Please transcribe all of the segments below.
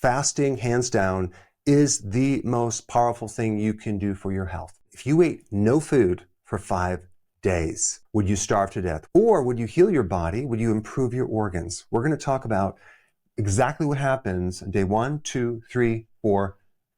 fasting, hands down, is the most powerful thing you can do for your health. If you ate no food for 5 days, would you starve to death? Or would you heal your body? Would you improve your organs? We're going to talk about exactly what happens on day 1, 2, 3, 4,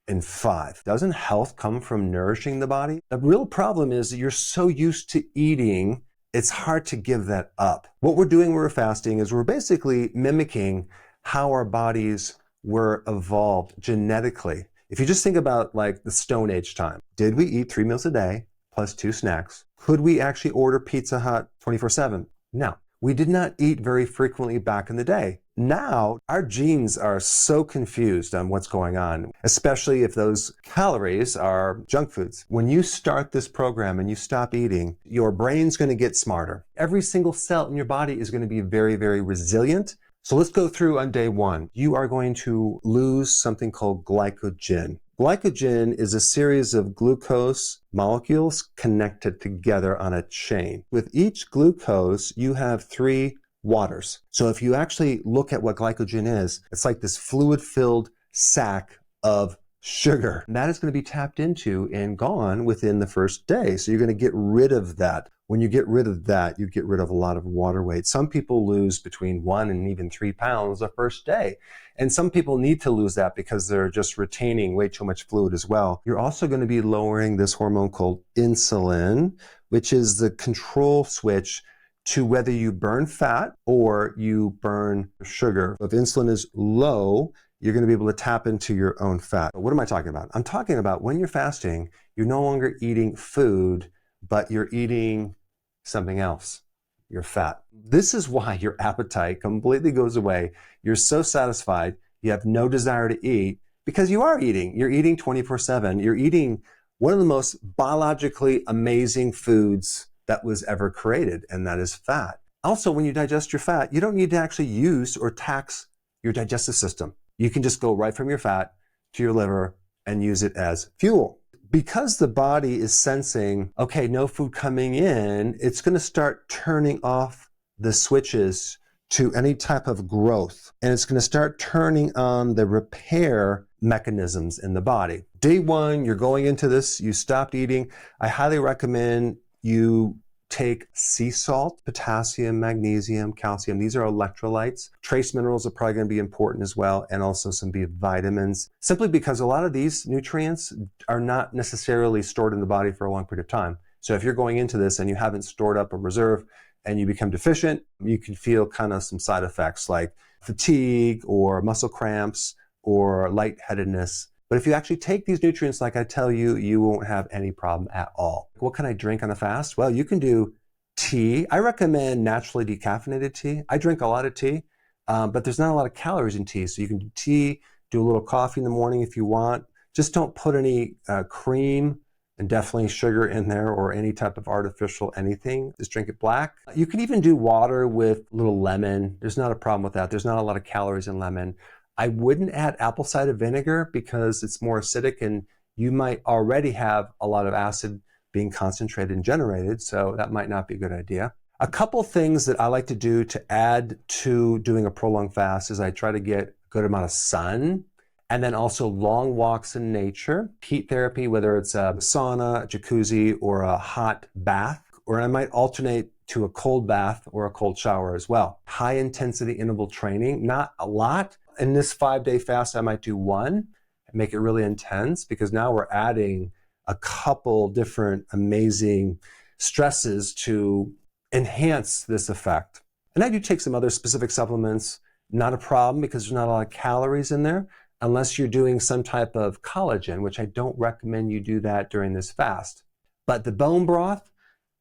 and 5. Doesn't health come from nourishing the body? The real problem is that you're so used to eating, it's hard to give that up. What we're doing when we're fasting is we're basically mimicking how our bodies were evolved genetically. If you just think about like the Stone Age time, did we eat 3 meals a day plus 2 snacks? Could we actually order Pizza Hut 24/7? No. We did not eat very frequently back in the day. Now, our genes are so confused on what's going on, especially if those calories are junk foods. When you start this program and you stop eating, your brain's going to get smarter. Every single cell in your body is going to be very, very resilient. So let's go through on day 1. You are going to lose something called glycogen. Glycogen is a series of glucose molecules connected together on a chain. With each glucose, you have 3 waters. So if you actually look at what glycogen is, it's like this fluid-filled sack of sugar. And that is going to be tapped into and gone within the first day. So you're going to get rid of that. When you get rid of that, you get rid of a lot of water weight. Some people lose between 1 and even 3 pounds the first day. And some people need to lose that because they're just retaining way too much fluid as well. You're also going to be lowering this hormone called insulin, which is the control switch to whether you burn fat or you burn sugar. If insulin is low, you're going to be able to tap into your own fat. What am I talking about? I'm talking about when you're fasting, you're no longer eating food, but you're eating something else, your fat. This is why your appetite completely goes away. You're so satisfied, you have no desire to eat because you are eating. You're eating 24/7. You're eating one of the most biologically amazing foods that was ever created, and that is fat. Also, when you digest your fat, you don't need to actually use or tax your digestive system. You can just go right from your fat to your liver and use it as fuel. Because the body is sensing, okay, no food coming in, it's going to start turning off the switches to any type of growth. And it's going to start turning on the repair mechanisms in the body. Day 1, you're going into this, you stopped eating. I highly recommend you take sea salt, potassium, magnesium, calcium. These are electrolytes. Trace minerals are probably going to be important as well, and also some B vitamins, simply because a lot of these nutrients are not necessarily stored in the body for a long period of time. So if you're going into this and you haven't stored up a reserve and you become deficient, you can feel kind of some side effects like fatigue or muscle cramps or lightheadedness. But if you actually take these nutrients like I tell you, you won't have any problem at all. What can I drink on a fast? Well, you can do tea. I recommend naturally decaffeinated tea. I drink a lot of tea, but there's not a lot of calories in tea. So you can do tea, do a little coffee in the morning if you want. Just don't put any cream and definitely sugar in there or any type of artificial anything. Just drink it black. You can even do water with a little lemon. There's not a problem with that. There's not a lot of calories in lemon. I wouldn't add apple cider vinegar because it's more acidic and you might already have a lot of acid being concentrated and generated, so that might not be a good idea. A couple things that I like to do to add to doing a prolonged fast is I try to get a good amount of sun and then also long walks in nature. Heat therapy, whether it's a sauna, a jacuzzi, or a hot bath, or I might alternate to a cold bath or a cold shower as well. High intensity interval training, not a lot. In this 5-day fast, I might do 1 and make it really intense because now we're adding a couple different amazing stresses to enhance this effect. And I do take some other specific supplements, not a problem because there's not a lot of calories in there unless you're doing some type of collagen, which I don't recommend you do that during this fast. But the bone broth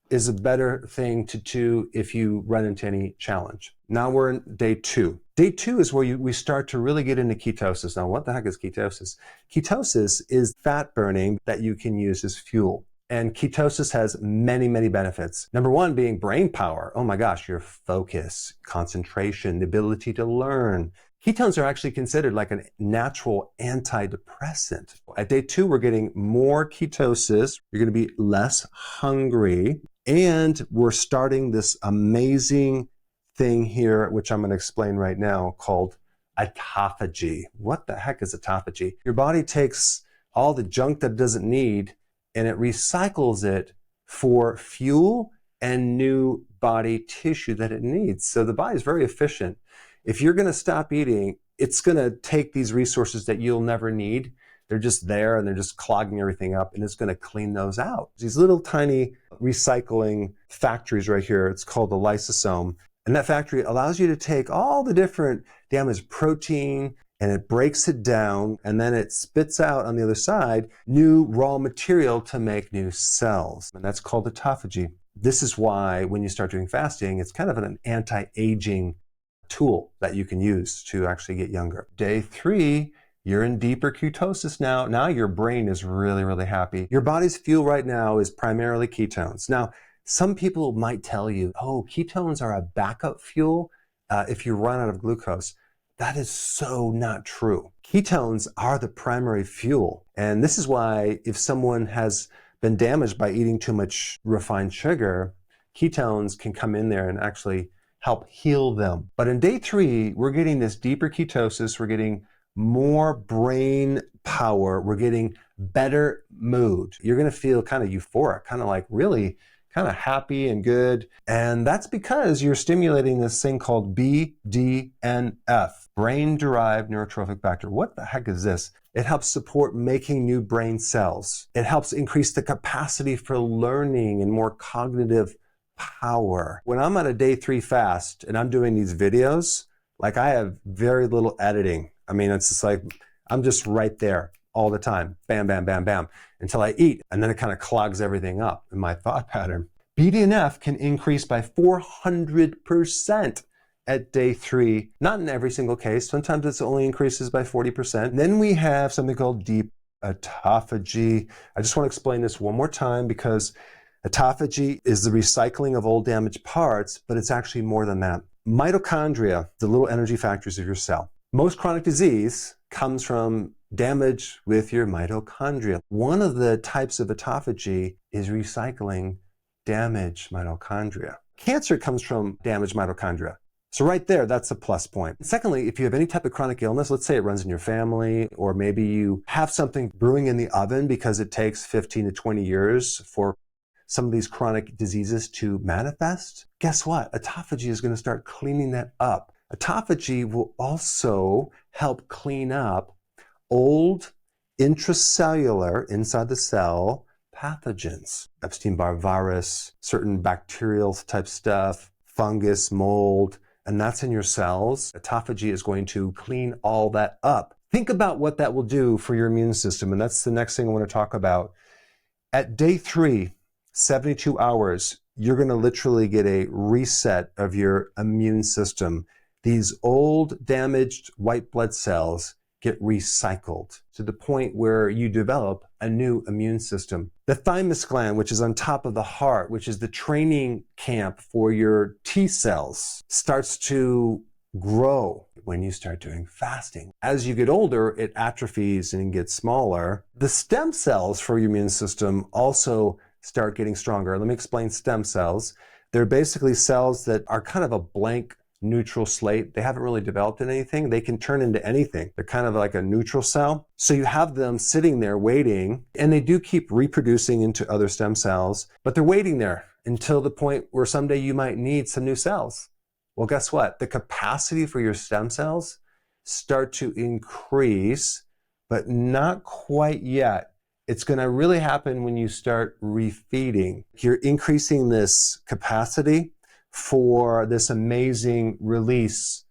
is a better thing to do if you run into any challenge. Now we're in day 2. Day 2 is where we start to really get into ketosis. Now, what the heck is ketosis? Ketosis is fat burning that you can use as fuel. And ketosis has many, many benefits. Number 1 being brain power. Oh my gosh, your focus, concentration, the ability to learn. Ketones are actually considered like a natural antidepressant. At day 2, we're getting more ketosis. You're going to be less hungry. And we're starting this amazing thing here, which I'm going to explain right now, called autophagy. What the heck is autophagy? Your body takes all the junk that it doesn't need and it recycles it for fuel and new body tissue that it needs. So the body is very efficient. If you're going to stop eating, it's going to take these resources that you'll never need. They're just there and they're just clogging everything up, and it's going to clean those out. These little tiny recycling factories right here, it's called the lysosome. And that factory allows you to take all the different damaged protein and it breaks it down, and then it spits out on the other side new raw material to make new cells. And that's called autophagy. This is why when you start doing fasting, it's kind of an anti-aging tool that you can use to actually get younger. Day 3, you're in deeper ketosis now. Now your brain is really, really happy. Your body's fuel right now is primarily ketones. Now, some people might tell you, oh, ketones are a backup fuel if you run out of glucose. That is so not true. Ketones are the primary fuel. And this is why if someone has been damaged by eating too much refined sugar, ketones can come in there and actually help heal them. But in day 3, we're getting this deeper ketosis. We're getting more brain power. We're getting better mood. You're going to feel kind of euphoric, kind of like really kind of happy and good. And that's because you're stimulating this thing called BDNF, brain-derived neurotrophic factor. What the heck is this? It helps support making new brain cells. It helps increase the capacity for learning and more cognitive power. When I'm at a day 3 fast and I'm doing these videos, like I have very little editing. I mean, it's just like, I'm just right there all the time. Bam, bam, bam, bam, until I eat. And then it kind of clogs everything up in my thought pattern. BDNF can increase by 400% at day 3. Not in every single case. Sometimes it only increases by 40%. And then we have something called deep autophagy. I just want to explain this one more time because autophagy is the recycling of old damaged parts, but it's actually more than that. Mitochondria, the little energy factories of your cell. Most chronic disease comes from damage with your mitochondria. One of the types of autophagy is recycling damaged mitochondria. Cancer comes from damaged mitochondria. So right there, that's a plus point. Secondly, if you have any type of chronic illness, let's say it runs in your family, or maybe you have something brewing in the oven because it takes 15 to 20 years for some of these chronic diseases to manifest, guess what? Autophagy is going to start cleaning that up. Autophagy will also help clean up old intracellular, inside the cell, pathogens. Epstein-Barr virus, certain bacterial type stuff, fungus, mold, and that's in your cells. Autophagy is going to clean all that up. Think about what that will do for your immune system, and that's the next thing I want to talk about. At day 3, 72 hours, you're going to literally get a reset of your immune system. These old, damaged white blood cells get recycled to the point where you develop a new immune system. The thymus gland, which is on top of the heart, which is the training camp for your T cells, starts to grow when you start doing fasting. As you get older, it atrophies and gets smaller. The stem cells for your immune system also start getting stronger. Let me explain stem cells. They're basically cells that are kind of a blank neutral slate. They haven't really developed in anything. They can turn into anything. They're kind of like a neutral cell. So you have them sitting there waiting, and they do keep reproducing into other stem cells, but they're waiting there until the point where someday you might need some new cells. Well, guess what? The capacity for your stem cells start to increase, but not quite yet. It's going to really happen when you start refeeding. You're increasing this capacity for this amazing release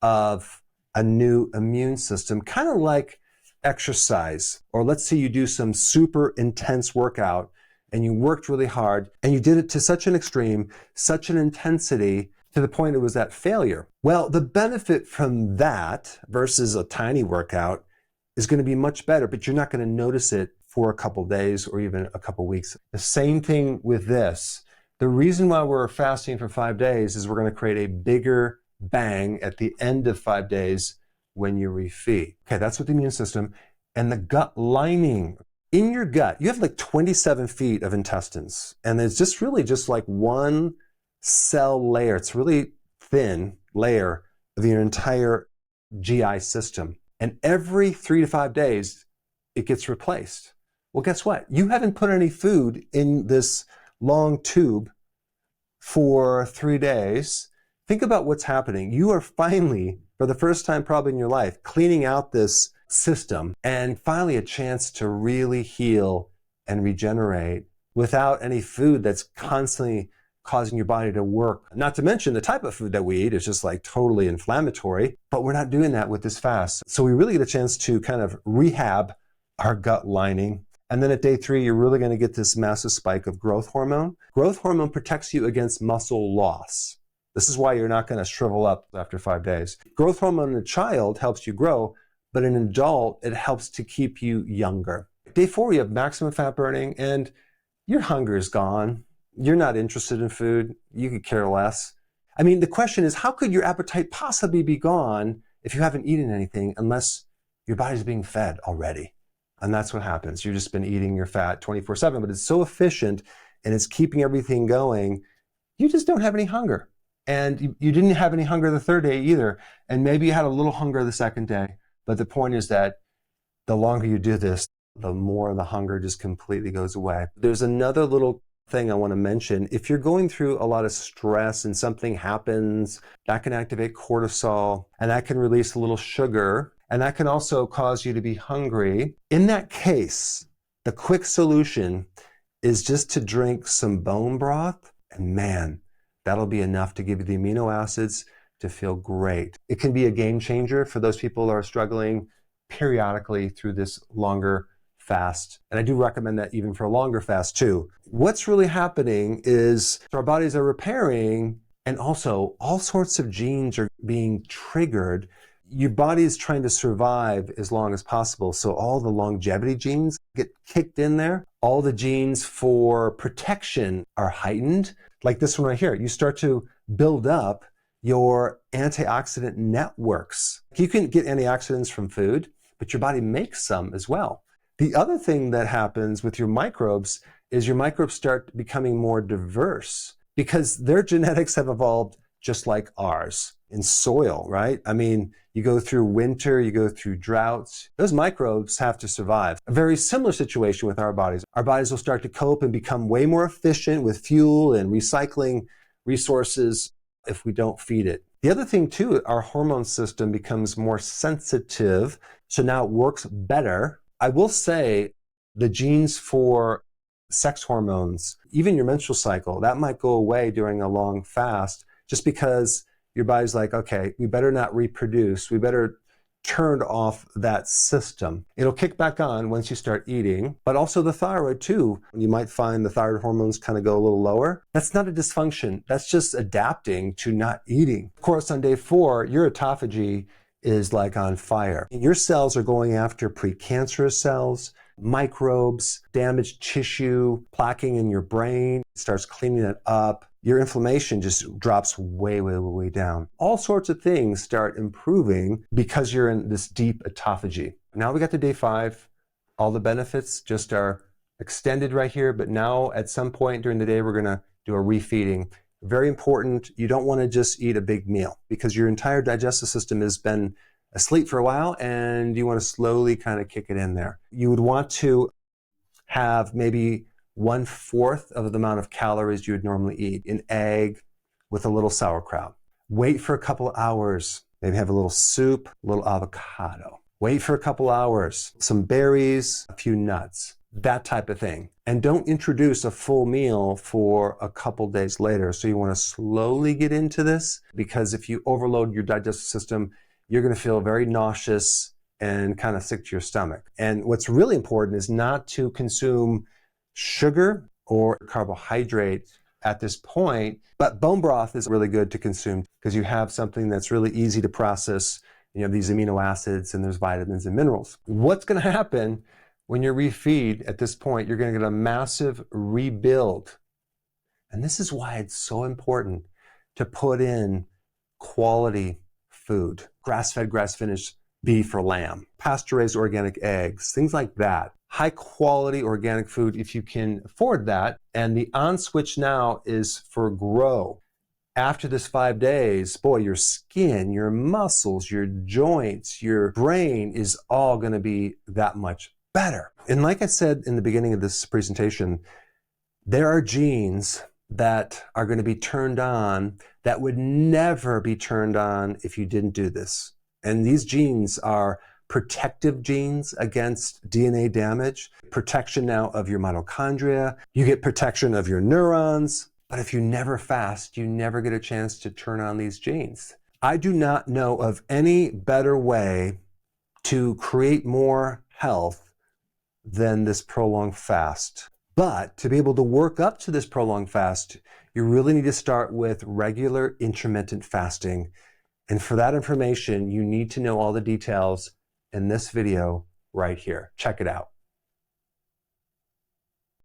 of a new immune system, kind of like exercise. Or let's say you do some super intense workout and you worked really hard and you did it to such an extreme, such an intensity, to the point it was at failure. Well, the benefit from that versus a tiny workout is going to be much better, but you're not going to notice it for a couple days or even a couple weeks. The same thing with this. The reason why we're fasting for 5 days is we're going to create a bigger bang at the end of 5 days when you refeed. Okay, that's with the immune system. And the gut lining. In your gut, you have like 27 feet of intestines. And there's just really just like one cell layer. It's really thin layer of your entire GI system. And every 3 to 5 days, it gets replaced. Well, guess what? You haven't put any food in this long tube for 3 days. Think about what's happening. You are finally, for the first time probably in your life, cleaning out this system and finally a chance to really heal and regenerate without any food that's constantly causing your body to work. Not to mention the type of food that we eat is just like totally inflammatory, but we're not doing that with this fast. So we really get a chance to kind of rehab our gut lining. And then at day 3, you're really going to get this massive spike of growth hormone. Growth hormone protects you against muscle loss. This is why you're not going to shrivel up after 5 days. Growth hormone in a child helps you grow, but in an adult, it helps to keep you younger. Day 4, you have maximum fat burning and your hunger is gone. You're not interested in food. You could care less. I mean, the question is, how could your appetite possibly be gone if you haven't eaten anything unless your body's being fed already? And that's what happens. You've just been eating your fat 24/7, but it's so efficient and it's keeping everything going. You just don't have any hunger. And you didn't have any hunger the 3rd day either. And maybe you had a little hunger the 2nd day. But the point is that the longer you do this, the more the hunger just completely goes away. There's another little thing I want to mention. If you're going through a lot of stress and something happens, that can activate cortisol and that can release a little sugar and that can also cause you to be hungry. In that case, the quick solution is just to drink some bone broth and man, that'll be enough to give you the amino acids to feel great. It can be a game changer for those people who are struggling periodically through this longer fast. And I do recommend that even for a longer fast too. What's really happening is our bodies are repairing and also all sorts of genes are being triggered. Your body is trying to survive as long as possible. So all the longevity genes get kicked in there. All the genes for protection are heightened. Like this one right here. You start to build up your antioxidant networks. You can get antioxidants from food, but your body makes some as well. The other thing that happens with your microbes is your microbes start becoming more diverse because their genetics have evolved just like ours in soil, right? I mean, you go through winter, you go through droughts. Those microbes have to survive. A very similar situation with our bodies. Our bodies will start to cope and become way more efficient with fuel and recycling resources if we don't feed it. The other thing too, our hormone system becomes more sensitive, so now it works better. I will say the genes for sex hormones, even your menstrual cycle, that might go away during a long fast just because your body's like, okay, we better not reproduce. We better turn off that system. It'll kick back on once you start eating, but also the thyroid too. You might find the thyroid hormones kind of go a little lower. That's not a dysfunction. That's just adapting to not eating. Of course, on day 4, your autophagy is like on fire. Your cells are going after precancerous cells, microbes, damaged tissue, plaquing in your brain. It starts cleaning it up. Your inflammation just drops way, way, way down. All sorts of things start improving because you're in this deep autophagy. Now we got to day 5. All the benefits just are extended right here, but now at some point during the day, we're gonna do a refeeding. Very important, you don't want to just eat a big meal because your entire digestive system has been asleep for a while and you want to slowly kind of kick it in there. You would want to have maybe 1/4 of the amount of calories you would normally eat. An egg with a little sauerkraut. Wait for a couple of hours. Maybe have a little soup, a little avocado. Wait for a couple hours. Some berries, a few nuts. That type of thing. And don't introduce a full meal for a couple days later. So you want to slowly get into this because if you overload your digestive system, you're going to feel very nauseous and kind of sick to your stomach. And what's really important is not to consume sugar or carbohydrate at this point, but bone broth is really good to consume because you have something that's really easy to process. You have these amino acids and there's vitamins and minerals. What's going to happen when you refeed at this point? You're going to get a massive rebuild. And this is why it's so important to put in quality food, grass-fed, grass-finished beef or lamb, pasture-raised organic eggs, things like that. High quality organic food if you can afford that. And the on switch now is for grow. after this 5 days, boy, your skin, your muscles, your joints, your brain is all going to be that much better. And like I said in the beginning of this presentation, there are genes that are going to be turned on that would never be turned on if you didn't do this. And these genes are protective genes against DNA damage, protection now of your mitochondria, you get protection of your neurons. But if you never fast, you never get a chance to turn on these genes. I do not know of any better way to create more health than this prolonged fast. But to be able to work up to this prolonged fast, you really need to start with regular intermittent fasting. And for that information, you need to know all the details in this video right here. Check it out.